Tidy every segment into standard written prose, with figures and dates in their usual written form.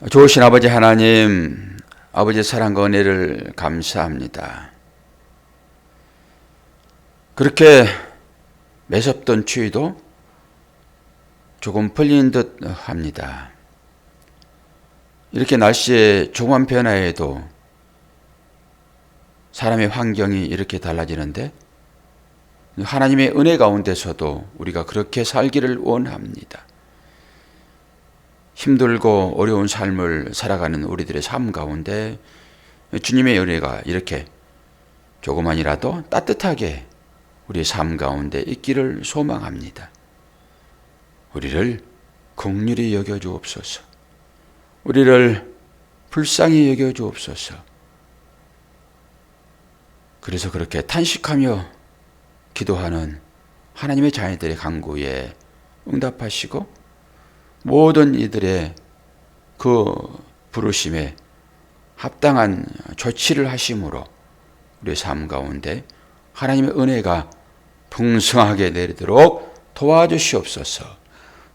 좋으신 아버지 하나님, 아버지의 사랑과 은혜를 감사합니다. 그렇게 매섭던 추위도 조금 풀린 듯 합니다. 이렇게 날씨의 조그만 변화에도 사람의 환경이 이렇게 달라지는데 하나님의 은혜 가운데서도 우리가 그렇게 살기를 원합니다. 힘들고 어려운 삶을 살아가는 우리들의 삶 가운데 주님의 은혜가 이렇게 조그만이라도 따뜻하게 우리의 삶 가운데 있기를 소망합니다. 우리를 긍휼히 여겨주옵소서. 우리를 불쌍히 여겨주옵소서. 그래서 그렇게 탄식하며 기도하는 하나님의 자녀들의 간구에 응답하시고 모든 이들의 그 부르심에 합당한 조치를 하심으로 우리의 삶 가운데 하나님의 은혜가 풍성하게 내리도록 도와주시옵소서.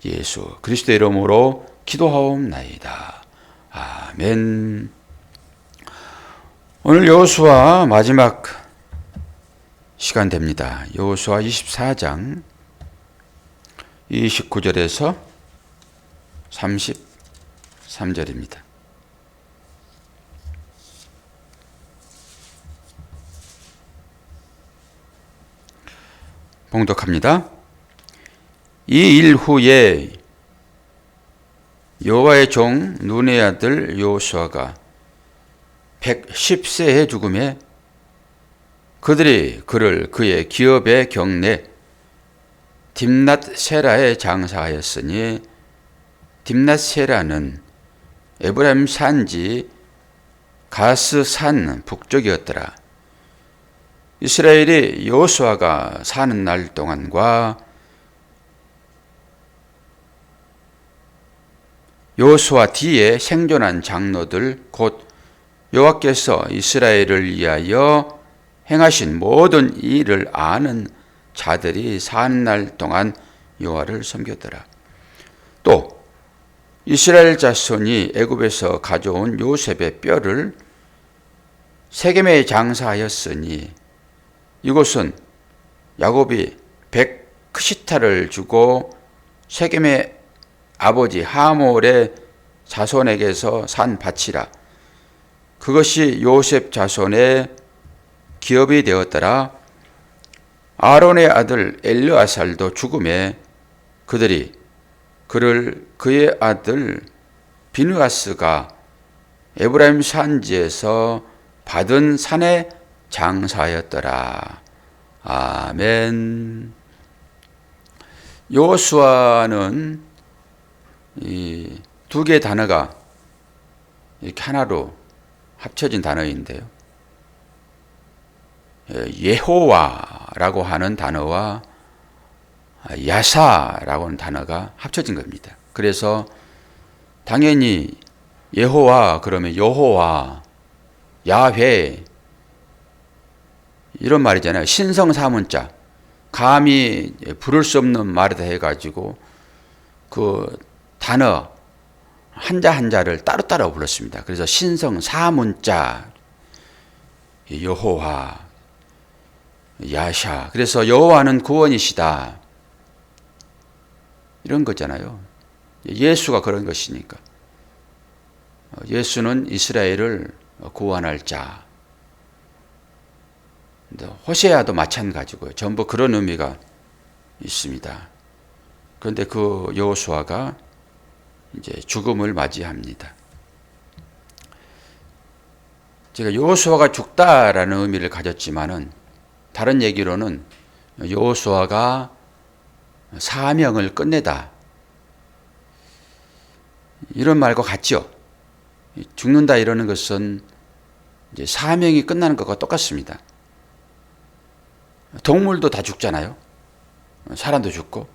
예수 그리스도의 이름으로 기도하옵나이다. 아멘. 오늘 여호수아 마지막 시간 됩니다. 여호수아 24장 29절에서 33절입니다. 봉독합니다. 이 일 후에 여호와의 종 눈의 아들 여호수아가 110세에 죽음에 그들이 그를 그의 기업의 경내 딥낫세라에 장사하였으니 딥낫세라는 에브라임 산지 가스산 북쪽이었더라. 이스라엘이 여호수아가 사는 날 동안과 여호수아 뒤에 생존한 장로들 곧 여호와께서 이스라엘을 위하여 행하신 모든 일을 아는 자들이 사는 날 동안 여호와를 섬겼더라. 또 이스라엘 자손이 애굽에서 가져온 요셉의 뼈를 세겜에 장사하였으니 이곳은 야곱이 백크시타를 주고 세겜의 아버지 하몰의 자손에게서 산 밭이라. 그것이 요셉 자손의 기업이 되었더라. 아론의 아들 엘르아살도 죽음에 그들이 그를 그의 아들 비느하스가 에브라임 산지에서 받은 산에 장사하였더라. 아멘. 여호수아는 이 두 개의 단어가 이렇게 하나로 합쳐진 단어인데요. 예호와라고 하는 단어와 야사라고 하는 단어가 합쳐진 겁니다. 그래서 당연히 예호와 그러면 여호와, 야훼 이런 말이잖아요. 신성사문자. 감히 부를 수 없는 말이다 해가지고 그 단어 한자 한자를 따로따로 불렀습니다. 그래서 신성사문자 여호와, 야샤. 그래서 여호와는 구원이시다. 이런 거잖아요. 예수가 그런 것이니까. 예수는 이스라엘을 구원할 자. 호세아도 마찬가지고요. 전부 그런 의미가 있습니다. 그런데 그 여호수아가 이제 죽음을 맞이합니다. 제가 여호수아가 죽다라는 의미를 가졌지만은 다른 얘기로는 여호수아가 사명을 끝내다 이런 말과 같죠. 죽는다 이러는 것은 이제 사명이 끝나는 것과 똑같습니다. 동물도 다 죽잖아요. 사람도 죽고.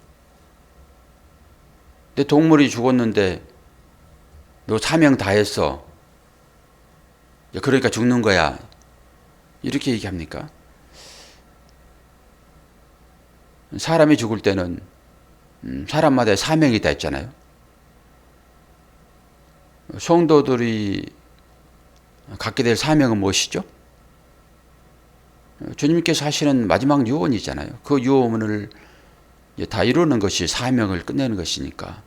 근데 동물이 죽었는데 너 사명 다 했어. 그러니까 죽는 거야. 이렇게 얘기합니까? 사람이 죽을 때는 사람마다의 사명이 다 있잖아요. 성도들이 갖게 될 사명은 무엇이죠? 주님께서 하시는 마지막 유언이잖아요. 그 유언을 다 이루는 것이 사명을 끝내는 것이니까.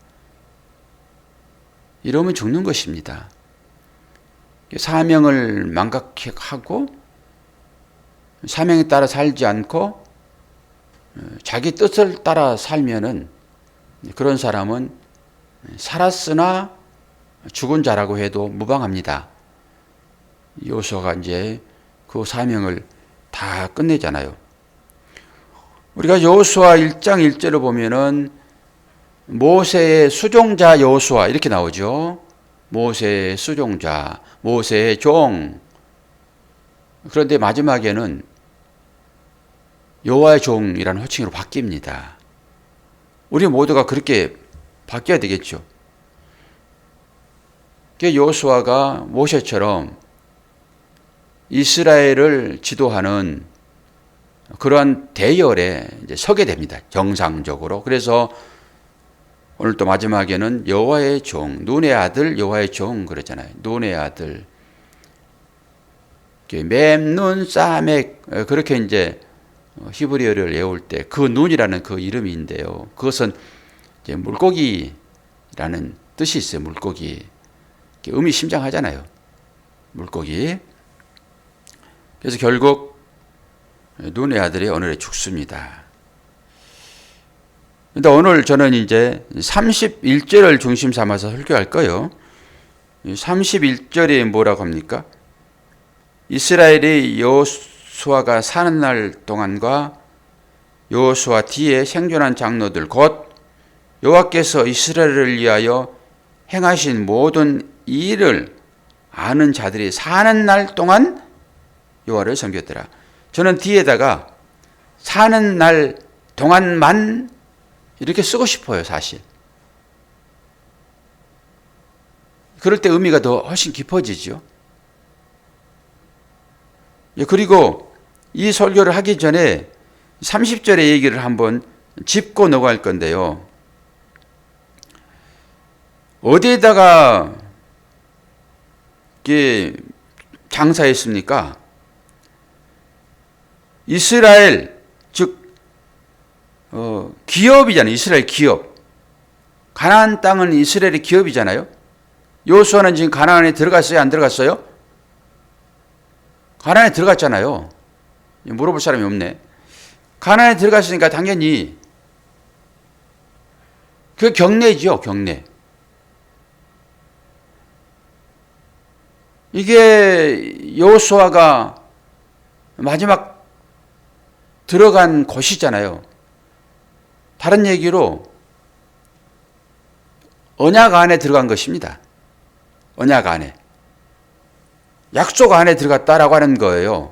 이러면 죽는 것입니다. 사명을 망각하고 사명에 따라 살지 않고 자기 뜻을 따라 살면은 그런 사람은 살았으나 죽은 자라고 해도 무방합니다. 여호수아가 이제 그 사명을 다 끝내잖아요. 우리가 여호수아 1장 1절을 보면은 모세의 수종자 여호수아 이렇게 나오죠. 모세의 수종자, 모세의 종. 그런데 마지막에는 여호와의 종이라는 호칭으로 바뀝니다. 우리 모두가 그렇게 바뀌어야 되겠죠. 여호수아가 모세처럼 이스라엘을 지도하는 그러한 대열에 이제 서게 됩니다. 정상적으로. 그래서 오늘 또 마지막에는 여호와의 종, 눈의 아들 여호와의 종 그러잖아요. 눈의 아들. 맴눈 싸맥 그렇게 이제 히브리어를 외울 때 그 눈이라는 그 이름인데요. 그것은 이제 물고기라는 뜻이 있어요. 물고기. 의미심장하잖아요. 물고기. 그래서 결국 눈의 아들이 오늘에 죽습니다. 근데 오늘 저는 이제 31절을 중심 삼아서 설교할 거예요. 31절이 뭐라고 합니까? 이스라엘이 여호수아가 사는 날 동안과 여호수아 뒤에 생존한 장로들 곧 여호와께서 이스라엘을 위하여 행하신 모든 일을 아는 자들이 사는 날 동안 여호와를 섬겼더라. 저는 뒤에다가 사는 날 동안만 이렇게 쓰고 싶어요, 사실. 그럴 때 의미가 더 훨씬 깊어지죠. 그리고 이 설교를 하기 전에 30절의 얘기를 한번 짚고 넘어갈 건데요. 어디에다가 장사했습니까? 이스라엘, 즉 기업이잖아요. 이스라엘 기업. 가나안 땅은 이스라엘의 기업이잖아요. 여호수아는 지금 가나안에 들어갔어요? 안 들어갔어요? 가나안에 들어갔잖아요. 물어볼 사람이 없네. 가나안에 들어갔으니까 당연히 그 경내죠. 경내. 이게 여호수아가 마지막 들어간 곳이잖아요. 다른 얘기로 언약 안에 들어간 것입니다. 언약 안에. 약속 안에 들어갔다라고 하는 거예요.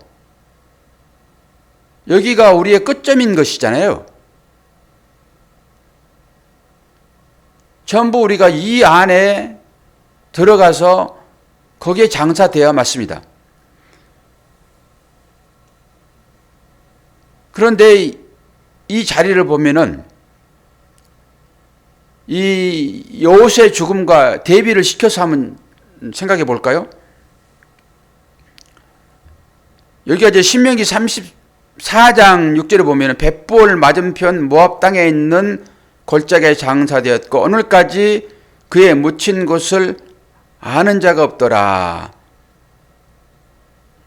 여기가 우리의 끝점인 것이잖아요. 전부 우리가 이 안에 들어가서 거기에 장사되어야 맞습니다. 그런데 이 자리를 보면은 이 여호수아의 죽음과 대비를 시켜서 한번 생각해 볼까요? 여기가 이제 신명기 34장 6절에 보면 벳볼 맞은편 모압 땅에 있는 골짜기에 장사되었고 오늘까지 그의 묻힌 곳을 아는 자가 없더라.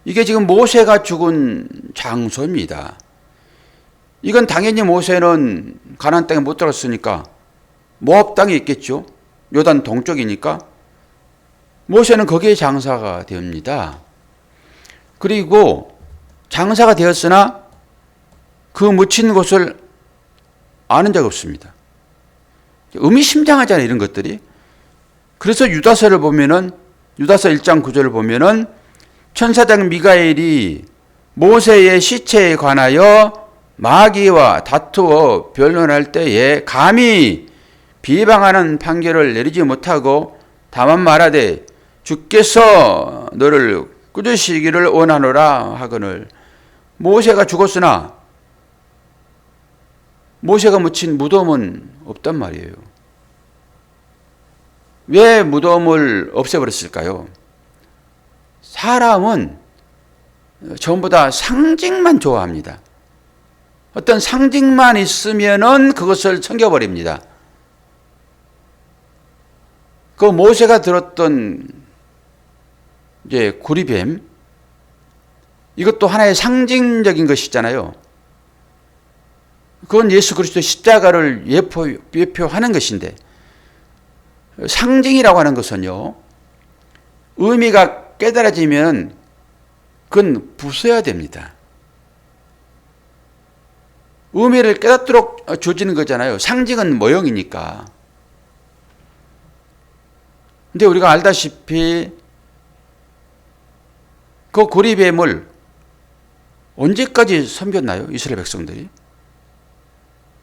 이게 지금 모세가 죽은 장소입니다. 이건 당연히 모세는 가나안 땅에 못 들어갔으니까 모압 땅에 있겠죠. 요단 동쪽이니까 모세는 거기에 장사가 됩니다. 그리고 장사가 되었으나 그 묻힌 곳을 아는 자가 없습니다. 의미심장하잖아요, 이런 것들이. 그래서 유다서를 보면은 유다서 1장 9절을 보면은 천사장 미가엘이 모세의 시체에 관하여 마귀와 다투어 변론할 때에 감히 비방하는 판결을 내리지 못하고 다만 말하되 주께서 너를 꾸짖으시기를 원하노라 하거늘. 모세가 죽었으나 모세가 묻힌 무덤은 없단 말이에요. 왜 무덤을 없애버렸을까요? 사람은 전부 다 상징만 좋아합니다. 어떤 상징만 있으면은 그것을 챙겨버립니다. 그 모세가 들었던 이제 구리뱀, 이것도 하나의 상징적인 것이잖아요. 그건 예수 그리스도의 십자가를 예표하는 것인데, 상징이라고 하는 것은요, 의미가 깨달아지면 그건 부숴야 됩니다. 의미를 깨닫도록 주어지는 거잖아요. 상징은 모형이니까. 근데 우리가 알다시피 그 고리뱀을 언제까지 섬겼나요? 이스라엘 백성들이.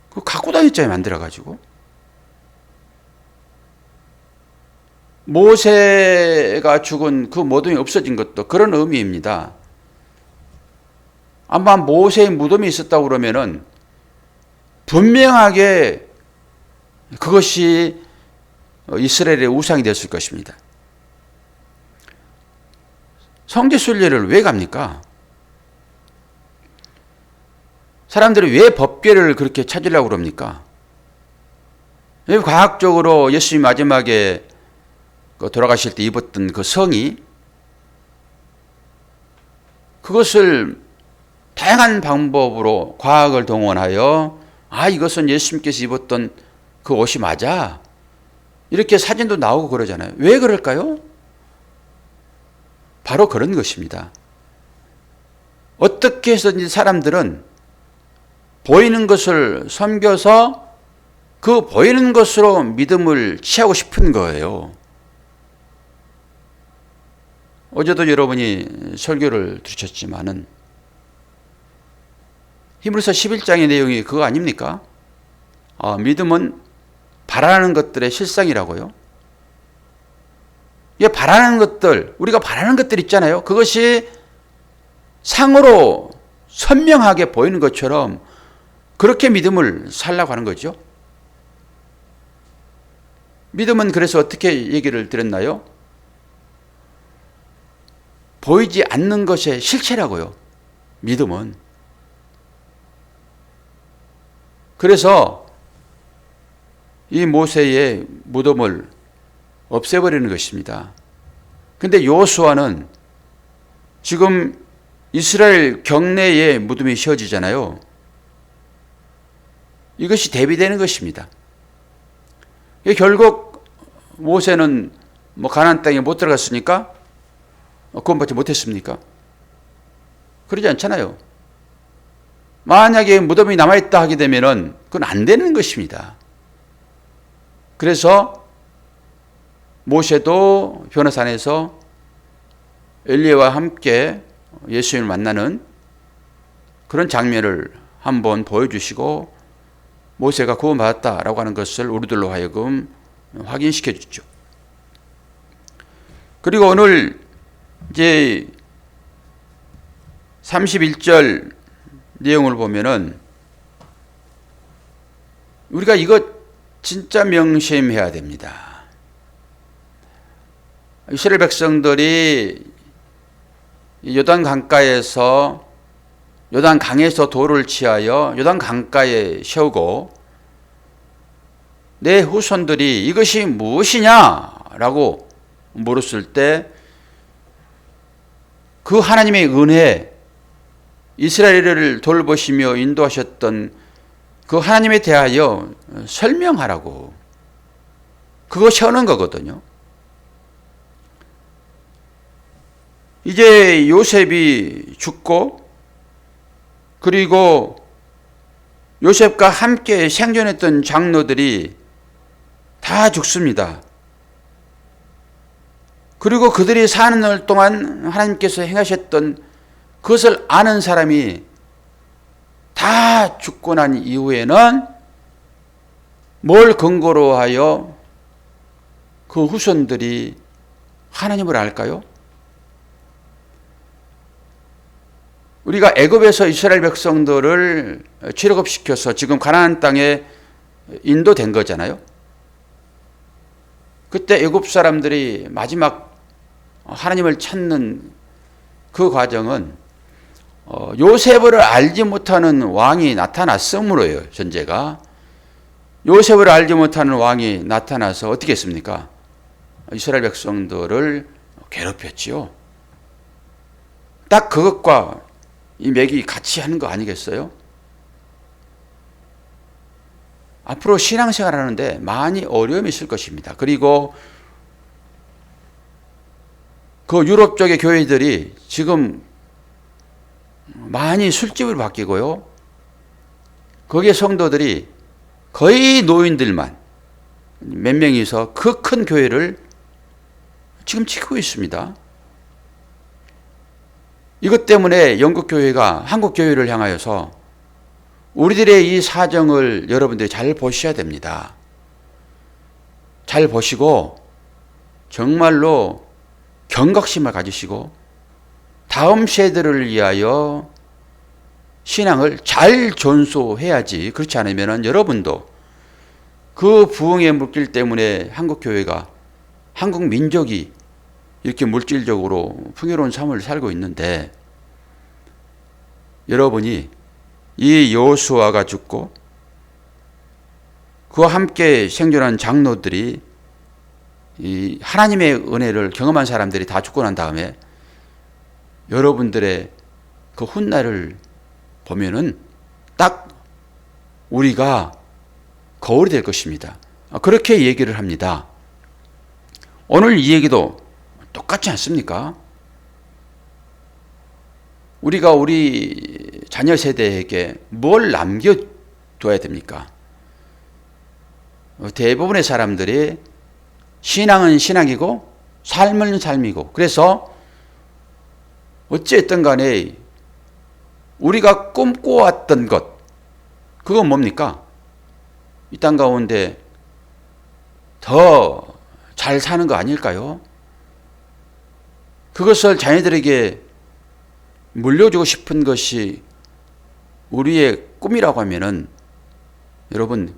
그거 갖고 다녔잖아요, 만들어가지고. 모세가 죽은 그 무덤이 없어진 것도 그런 의미입니다. 아마 모세의 무덤이 있었다고 그러면은 분명하게 그것이 이스라엘의 우상이 되었을 것입니다. 성지순례를 왜 갑니까? 사람들이 왜 법궤를 그렇게 찾으려고 그럽니까? 왜 과학적으로 예수님 마지막에 돌아가실 때 입었던 그 성이, 그것을 다양한 방법으로 과학을 동원하여 이것은 예수님께서 입었던 그 옷이 맞아, 이렇게 사진도 나오고 그러잖아요. 왜 그럴까요? 바로 그런 것입니다. 어떻게 해서든지 사람들은 보이는 것을 섬겨서 그 보이는 것으로 믿음을 취하고 싶은 거예요. 어제도 여러분이 설교를 들으셨지만은 히브리서 11장의 내용이 그거 아닙니까? 믿음은 바라는 것들의 실상이라고요. 바라는 것들, 우리가 바라는 것들 있잖아요. 그것이 상으로 선명하게 보이는 것처럼 그렇게 믿음을 살라고 하는 거죠. 믿음은 그래서 어떻게 얘기를 드렸나요? 보이지 않는 것의 실체라고요. 믿음은. 그래서 이 모세의 무덤을 없애버리는 것입니다. 근데 여호수아는 지금 이스라엘 경내에 무덤이 씌워지잖아요. 이것이 대비되는 것입니다. 결국 모세는 가나안 땅에 못 들어갔으니까 구원받지 못했습니까? 그러지 않잖아요. 만약에 무덤이 남아있다 하게 되면은 그건 안 되는 것입니다. 그래서 모세도 변호산에서 엘리야와 함께 예수님을 만나는 그런 장면을 한번 보여주시고 모세가 구원받았다라고 하는 것을 우리들로 하여금 확인시켜 주죠. 그리고 오늘 이제 31절 내용을 보면은 우리가 이거 진짜 명심해야 됩니다. 이스라엘 백성들이 요단 강가에서 요단 강에서 돌을 취하여 요단 강가에 세우고 내 후손들이 이것이 무엇이냐라고 물었을 때 그 하나님의 은혜, 이스라엘을 돌보시며 인도하셨던 그 하나님에 대하여 설명하라고, 그거 세우는 거거든요. 이제 요셉이 죽고 그리고 요셉과 함께 생존했던 장로들이 다 죽습니다. 그리고 그들이 사는 날 동안 하나님께서 행하셨던 그것을 아는 사람이 다 죽고 난 이후에는 뭘 근거로 하여 그 후손들이 하나님을 알까요? 우리가 애굽에서 이스라엘 백성들을 출애굽시켜서 지금 가나안 땅에 인도된 거잖아요. 그때 애굽 사람들이 마지막 하나님을 찾는 그 과정은 요셉을 알지 못하는 왕이 나타났으므로예요. 전제가 요셉을 알지 못하는 왕이 나타나서 어떻게 했습니까? 이스라엘 백성들을 괴롭혔지요. 딱 그것과 이 맥이 같이 하는 거 아니겠어요? 앞으로 신앙생활 하는데 많이 어려움이 있을 것입니다. 그리고 그 유럽 쪽의 교회들이 지금 많이 술집으로 바뀌고요. 거기에 성도들이 거의 노인들만 몇 명이서 그 큰 교회를 지금 지키고 있습니다. 이것 때문에 영국 교회가 한국 교회를 향하여서 우리들의 이 사정을 여러분들이 잘 보셔야 됩니다. 잘 보시고 정말로 경각심을 가지시고 다음 세대를 위하여 신앙을 잘 전수해야지. 그렇지 않으면 여러분도 그 부흥의 물길 때문에 한국 교회가, 한국 민족이 이렇게 물질적으로 풍요로운 삶을 살고 있는데 여러분이 이 여호수아가 죽고 그와 함께 생존한 장로들이 이 하나님의 은혜를 경험한 사람들이 다 죽고 난 다음에 여러분들의 그 훗날을 보면은 딱 우리가 거울이 될 것입니다. 그렇게 얘기를 합니다. 오늘 이 얘기도 똑같지 않습니까? 우리가 우리 자녀 세대에게 뭘 남겨둬야 됩니까? 대부분의 사람들이 신앙은 신앙이고 삶은 삶이고, 그래서 어찌됐든 간에 우리가 꿈꿔왔던 것, 그건 뭡니까? 이 땅 가운데 더 잘 사는 거 아닐까요? 그것을 자녀들에게 물려주고 싶은 것이 우리의 꿈이라고 하면은 여러분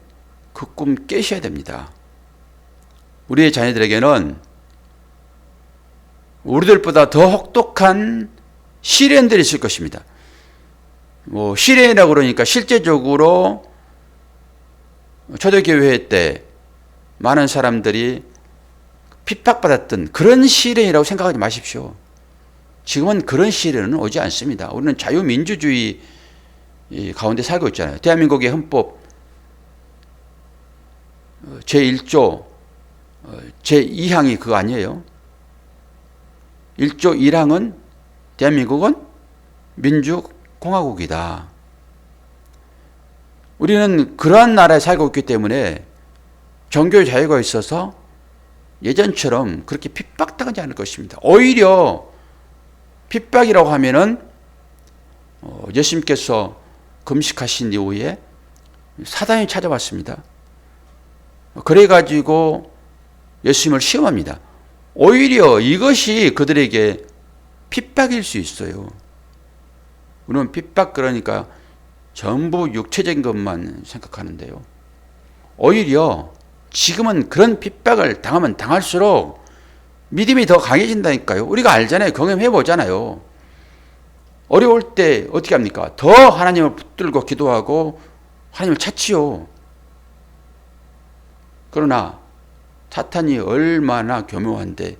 그 꿈 깨셔야 됩니다. 우리의 자녀들에게는 우리들보다 더 혹독한 시련들이 있을 것입니다. 시련이라고 그러니까 실제적으로 초대교회 때 많은 사람들이 핍박받았던 그런 시련이라고 생각하지 마십시오. 지금은 그런 시련은 오지 않습니다. 우리는 자유민주주의 가운데 살고 있잖아요. 대한민국의 헌법 제1조 제2항이 그거 아니에요. 1조 1항은 대한민국은 민주공화국이다. 우리는 그러한 나라에 살고 있기 때문에 종교의 자유가 있어서 예전처럼 그렇게 핍박당하지 않을 것입니다. 오히려 핍박이라고 하면은 예수님께서 금식하신 이후에 사단이 찾아왔습니다. 그래가지고 예수님을 시험합니다. 오히려 이것이 그들에게 핍박일 수 있어요. 우리는 핍박 그러니까 전부 육체적인 것만 생각하는데요. 오히려 지금은 그런 핍박을 당하면 당할수록 믿음이 더 강해진다니까요. 우리가 알잖아요. 경험해보잖아요. 어려울 때 어떻게 합니까? 더 하나님을 붙들고 기도하고 하나님을 찾지요. 그러나 사탄이 얼마나 교묘한데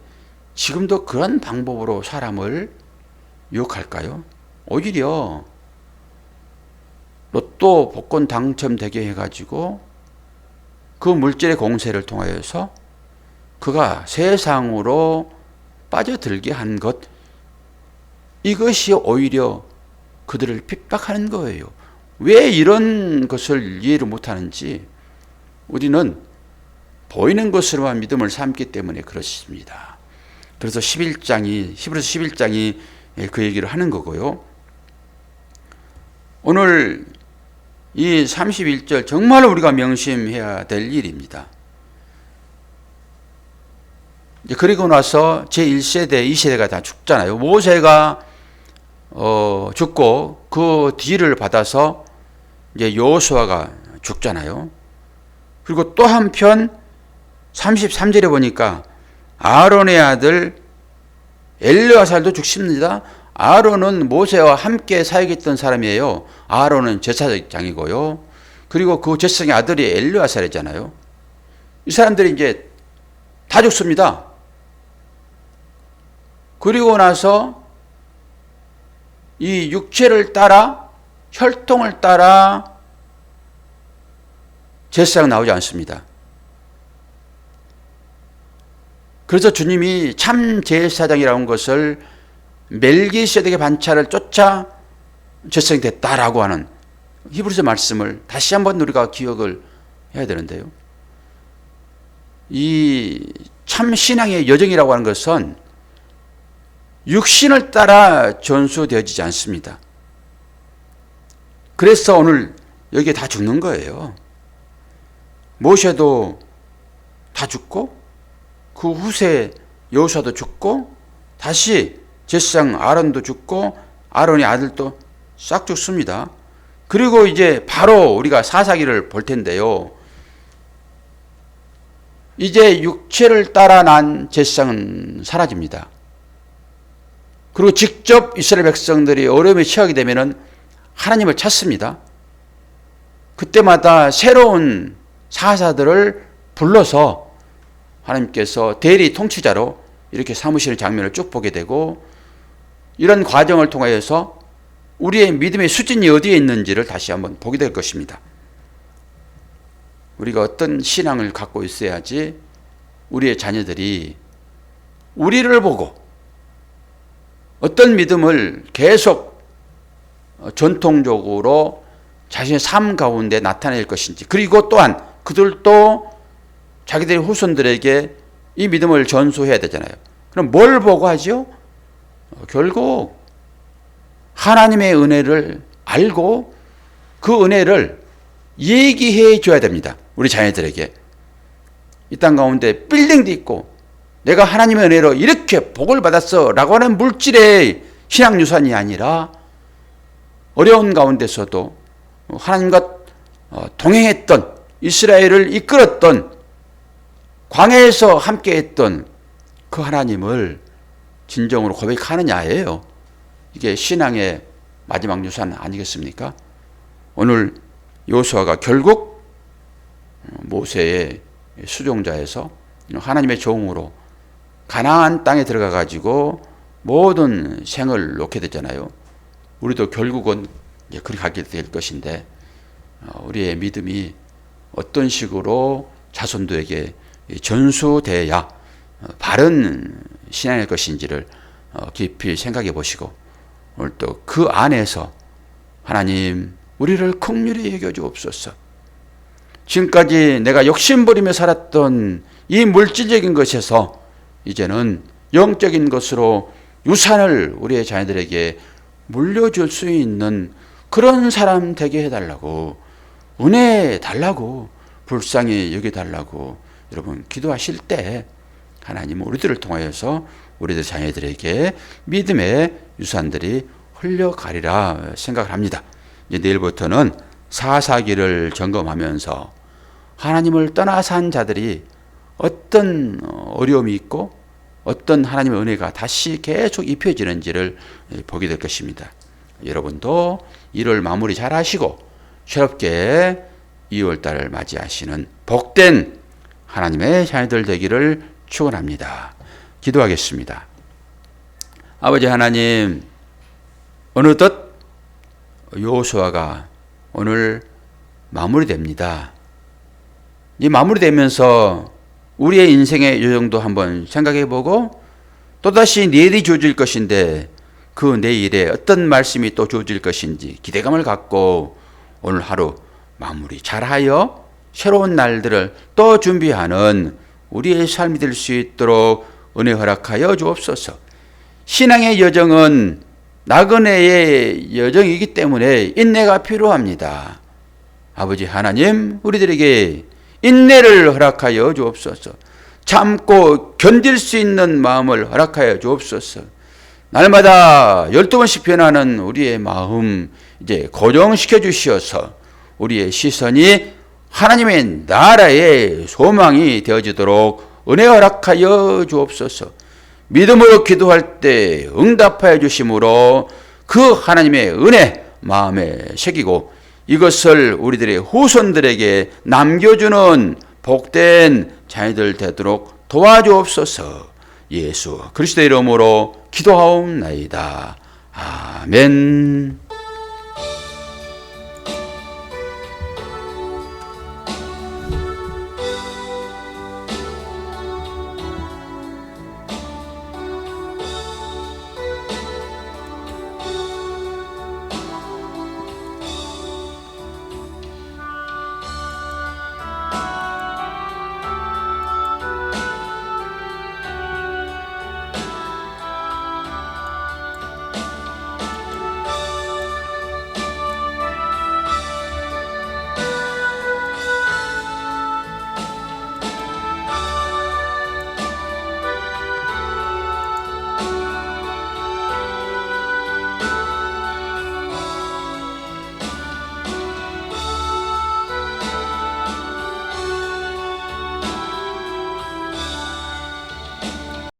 지금도 그런 방법으로 사람을 유혹할까요? 오히려 로또 복권 당첨되게 해가지고 그 물질의 공세를 통하여서 그가 세상으로 빠져들게 한 것, 이것이 오히려 그들을 핍박하는 거예요. 왜 이런 것을 이해를 못하는지 우리는 보이는 것으로만 믿음을 삼기 때문에 그렇습니다. 그래서 히브리서 11장이 그 얘기를 하는 거고요. 오늘 이 31절 정말 우리가 명심해야 될 일입니다. 그리고 나서 제1세대, 2세대가 다 죽잖아요. 모세가 죽고 그 뒤를 받아서 이제 여호수아가 죽잖아요. 그리고 또 한편 33절에 보니까 아론의 아들 엘르아살도 죽습니다. 아론은 모세와 함께 사역했던 사람이에요. 아론은 제사장이고요. 그리고 그 제사장의 아들이 엘르아살이잖아요. 이 사람들이 이제 다 죽습니다. 그리고 나서 이 육체를 따라, 혈통을 따라 제사장 나오지 않습니다. 그래서 주님이 참 제사장이라는 것을 멜기세덱의 반차를 쫓아 제사장이 됐다라고 하는 히브리서 말씀을 다시 한번 우리가 기억을 해야 되는데요. 이 참 신앙의 여정이라고 하는 것은 육신을 따라 전수되어지지 않습니다. 그래서 오늘 여기에 다 죽는 거예요. 모세도 다 죽고 그 후세 여호수아도 죽고 다시 제사장 아론도 죽고 아론의 아들도 싹 죽습니다. 그리고 이제 바로 우리가 사사기를 볼 텐데요. 이제 육체를 따라 난 제사장은 사라집니다. 그리고 직접 이스라엘 백성들이 어려움에 처하게 되면은 하나님을 찾습니다. 그때마다 새로운 사사들을 불러서 하나님께서 대리 통치자로 이렇게 삼으시는 장면을 쭉 보게 되고, 이런 과정을 통하여서 우리의 믿음의 수준이 어디에 있는지를 다시 한번 보게 될 것입니다. 우리가 어떤 신앙을 갖고 있어야지 우리의 자녀들이 우리를 보고 어떤 믿음을 계속 전통적으로 자신의 삶 가운데 나타낼 것인지, 그리고 또한 그들도 자기들의 후손들에게 이 믿음을 전수해야 되잖아요. 그럼 뭘 보고 하죠? 결국 하나님의 은혜를 알고 그 은혜를 얘기해 줘야 됩니다. 우리 자녀들에게. 이 땅 가운데 빌딩도 있고 내가 하나님의 은혜로 이렇게 복을 받았어 라고 하는 물질의 신앙유산이 아니라, 어려운 가운데서도 하나님과 동행했던, 이스라엘을 이끌었던, 광야에서 함께했던 그 하나님을 진정으로 고백하느냐예요. 이게 신앙의 마지막 유산 아니겠습니까? 오늘 여호수아가 결국 모세의 수종자에서 하나님의 종으로 가나안 땅에 들어가 가지고 모든 생을 놓게 됐잖아요. 우리도 결국은 그렇게 가게 될 것인데, 우리의 믿음이 어떤 식으로 자손들에게 전수돼야 바른 신앙일 것인지를 깊이 생각해 보시고, 오늘 또 그 안에서 하나님 우리를 긍휼히 여겨 주옵소서. 지금까지 내가 욕심부리며 살았던 이 물질적인 것에서 이제는 영적인 것으로 유산을 우리의 자녀들에게 물려줄 수 있는 그런 사람 되게 해달라고, 은혜 달라고, 불쌍히 여겨달라고 여러분 기도하실 때 하나님은 우리들을 통하여서 우리들 자녀들에게 믿음의 유산들이 흘려가리라 생각을 합니다. 이제 내일부터는 사사기를 점검하면서 하나님을 떠나 산 자들이 어떤 어려움이 있고 어떤 하나님의 은혜가 다시 계속 입혀지는지를 보게 될 것입니다. 여러분도 1월 마무리 잘 하시고 새롭게 2월달을 맞이하시는 복된 하나님의 자녀들 되기를 축원합니다. 기도하겠습니다. 아버지 하나님, 어느덧 여호수아가 오늘 마무리됩니다. 이 마무리되면서 우리의 인생의 여정도 한번 생각해보고 또다시 내일이 주어질 것인데 그 내일에 어떤 말씀이 또 주어질 것인지 기대감을 갖고 오늘 하루 마무리 잘하여 새로운 날들을 또 준비하는 우리의 삶이 될 수 있도록 은혜 허락하여 주옵소서. 신앙의 여정은 나그네의 여정이기 때문에 인내가 필요합니다. 아버지 하나님, 우리들에게 인내를 허락하여 주옵소서. 참고 견딜 수 있는 마음을 허락하여 주옵소서. 날마다 12번씩 변하는 우리의 마음 이제 고정시켜 주시어서 우리의 시선이 하나님의 나라의 소망이 되어지도록 은혜 허락하여 주옵소서. 믿음으로 기도할 때 응답하여 주심으로 그 하나님의 은혜 마음에 새기고 이것을 우리들의 후손들에게 남겨주는 복된 자녀들 되도록 도와주옵소서. 예수 그리스도의 이름으로 기도하옵나이다. 아멘.